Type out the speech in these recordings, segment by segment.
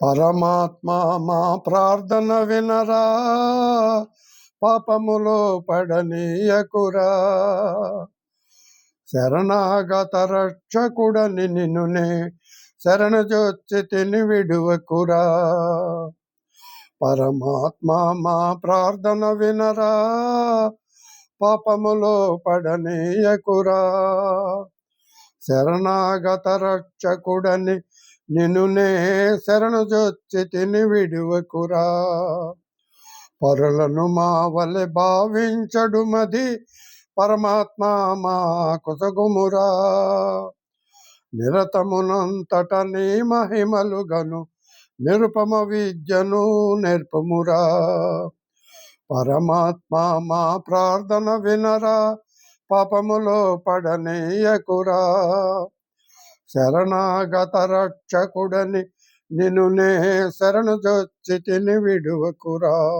పరమాత్మ మా ప్రార్థన వినరా, పాపములో పడనీయకురా. శరణాగత రక్షకుడని నిన్నునే శరణజొచ్చి తిని విడువకురా. పరమాత్మ మా ప్రార్థన వినరా, పాపములో పడనీయకురా. శరణాగత రక్షకుడని నిన్నునే శరణజొచ్చి తిని విడువకురా. పరులను మా వలె భావించడు మది, పరమాత్మ మా కొసగుమురా. నిరతమునంతట నీ మహిమలుగను నిరుపమ విద్యను నేర్పమురా. పరమాత్మ మా ప్రార్థన వినరా, పాపములో పడనీయకురా. శరణాగత రక్షకుడని నిన్నునే శరణుజొచ్చి తిని విడువకురా.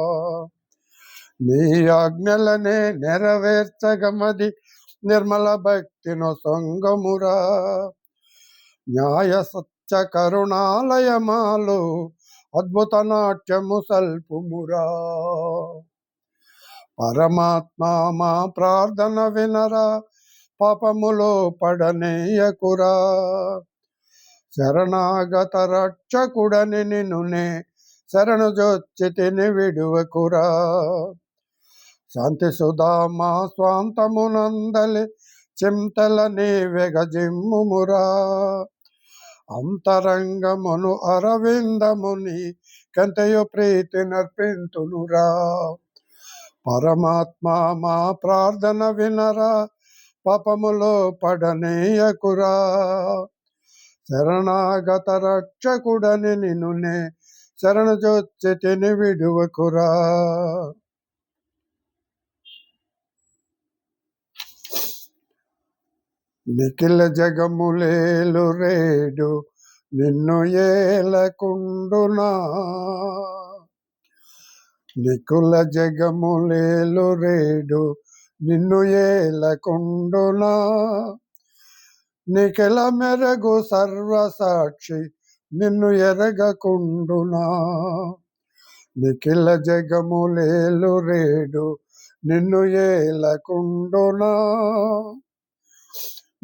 నీ ఆజ్ఞలనే నెరవేర్చగమది నిర్మల భక్తిను సొంగమురా. న్యాయ సత్య కరుణాలయమాలు అద్భుత నాట్యము సల్పుమురా. పరమాత్మ మా ప్రార్థన వినరా, పాపములో పడనీయకురా. శరణాగత రక్షకుడని నిన్నునే శరణుజొచ్చి తిని విడువకురా. శాంతి సుధా మా స్వాంతమునందలి చింతల నీవెగజిమ్ముమురా. అంతరంగమును అరవిందముని కంతయు ప్రీతి నర్పింతునురా. పరమాత్మ మా ప్రార్థన వినరా, పాపములో పడనీయకురా. శరణాగత రక్షకుడని నిన్నునే శరణుజొచ్చి తిని విడువకురా. నిఖిల జగములేలు రేడు నిన్ను ఏలకుండునా. నిఖిల జగములేలు రేడు నిన్ను ఏలకుండునా. నిఖిల మెరగు సర్వసాక్షి నిన్ను ఎరగకుండునా. నిఖిల జగములేలు రేడు నిన్ను ఏలకుండునా.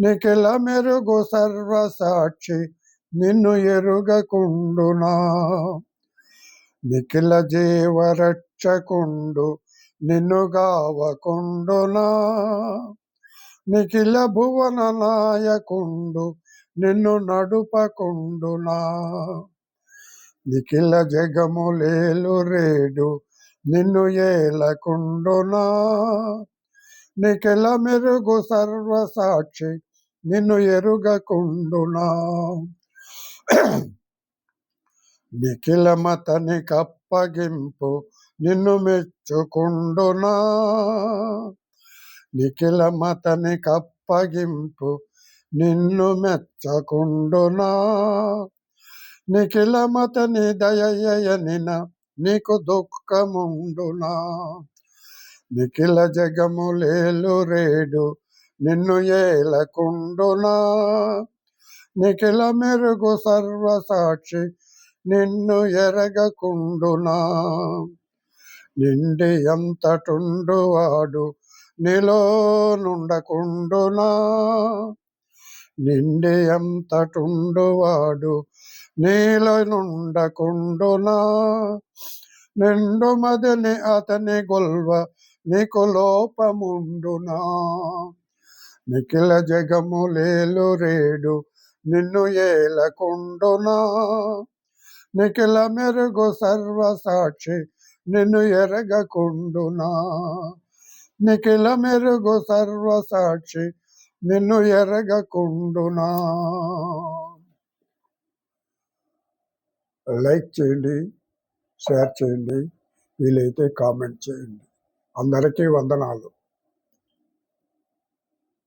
నిఖిల మెరుగు సర్వసాక్షి నిన్ను ఎరుగకుండునా. నిఖిల జీవరక్షకుండు నిన్ను గావకుండునా. నిఖిల భువన నాయకుండు నిన్ను నడుపకుండునా. నిఖిల జగములేలు రేడు నిన్ను ఏలకుండునా. నిఖిల మెరుగు సర్వసాక్షి నిన్ను ఎరుగకుండునా. నిఖిల మతని కప్పగింపు నిన్ను మెచ్చుకుండునా. నిఖిల మతని కప్పగింపు నిన్ను మెచ్చకుండునా. నిఖిల మతని దయయనిన నీకు దుఃఖముండునా. నిఖిల జగములేలు రేడు నిన్ను ఏలకుండునా. నిఖిల మెరుగు సర్వసాక్షి నిన్ను ఎరగకుండునా. నిండి ఎంతటుండువాడు నీలో నుండకుండునా. నిండి ఎంతటుండువాడు నీలో నుండకుండునా. నిండు మదిని అతని గొల్వ నీకు లోపముండునా. నిఖిల జగములేలు రేడు నిన్ను ఏలకుండునా. నిఖిల మెరుగు సర్వసాక్షి నిన్ను ఎరగకుండునా. నిఖిల మెరుగు సర్వసాక్షి నిన్ను ఎరగకుండునా. లైక్ చేయండి, షేర్ చేయండి, వీలైతే కామెంట్ చేయండి. అందరికీ వందనాలు.